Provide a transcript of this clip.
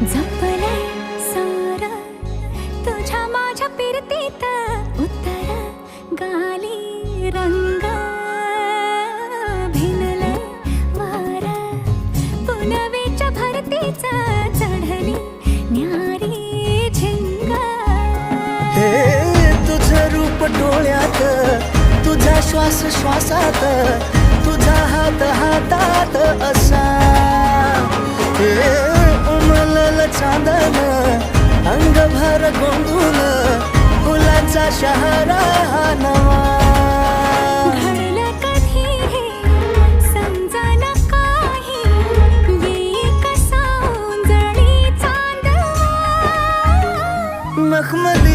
जपलंय सार तुझ्या माझ्या पिरतीत उत्तर गाली रंग भिनलंय वार पुनवेच्या भरतीच चढली न्यारी झिंग हे तुझं रूप डोळ्यात तुझा श्वास श्वासात तुझा हात हातात असा हे उमलल चांदन अंगभर गोंधून फुलाचा शहरा हा नवा घडलं कधी हे समजना काही येई कसा उंजळी चांदवा मखमली